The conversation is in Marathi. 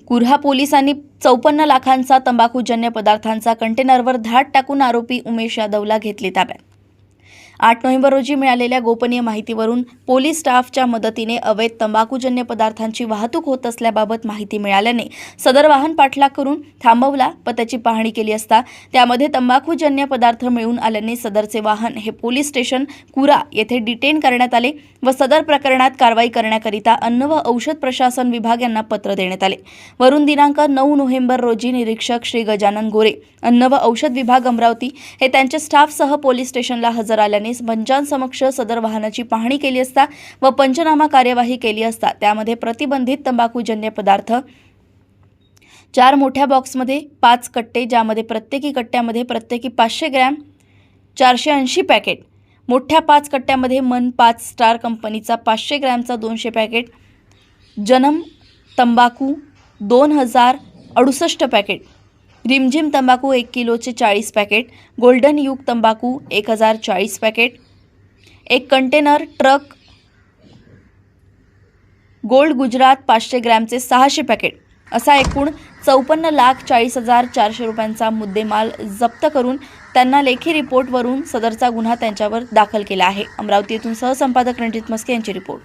कुर्हा पोलिसांनी 54 लाखांचा तंबाखूजन्य पदार्थांचा कंटेनरवर धाड टाकून आरोपी उमेश यादवला घेतले ताब्यात। 8 नोव्हेंबर रोजी मिळालेल्या गोपनीय माहितीवरून पोलीस स्टाफच्या मदतीने अवैध तंबाखूजन्य पदार्थांची वाहतूक होत असल्याबाबत माहिती मिळाल्याने सदर वाहन पाठलाग करून थांबवला व त्याची पाहणी केली असता त्यामध्ये तंबाखूजन्य पदार्थ मिळून आल्याने सदरचे वाहन हे पोलीस स्टेशन कुरा येथे डिटेन करण्यात आले व सदर प्रकरणात कारवाई करण्याकरिता अन्न व औषध प्रशासन विभाग यांना पत्र देण्यात आले। वरून दिनांक 9 नोव्हेंबर रोजी निरीक्षक श्री गजानन गोरे अन्न व औषध विभाग अमरावती हे त्यांच्या स्टाफसह पोलीस स्टेशनला हजर आल्याने पंचांसमक्ष सदर वाहनाची पाहणी केली असता व पंचनामा कार्यवाही केली असता त्यामध्ये प्रतिबंधित तंबाखूजन्य पदार्थ 4 मोठ्या बॉक्समध्ये 5 कट्टे, ज्यामध्ये प्रत्येकी कट्ट्यामध्ये प्रत्येकी 500 ग्रॅम 480 पॅकेट, मोठ्या 5 कट्ट्यामध्ये मन 5 स्टार कंपनीचा 500 ग्रॅमचा 200 पॅकेट, जन्म तंबाखू 2068 पॅकेट, रिमझिम तंबाखू 1 किलोचे 40 पॅकेट, गोल्डन युग तंबाखू 1040 पॅकेट, एक container truck gold Gujarat 500 ग्रॅमचे 600 packet असा एकूण 54,40,400 रुपयांचा मुद्देमाल जप्त करून त्यांना लेखी रिपोर्टवरून सदरचा गुन्हा त्यांच्यावर दाखल केला आहे। अमरावती येथून सहसंपादक रणजित मस्के यांची रिपोर्ट।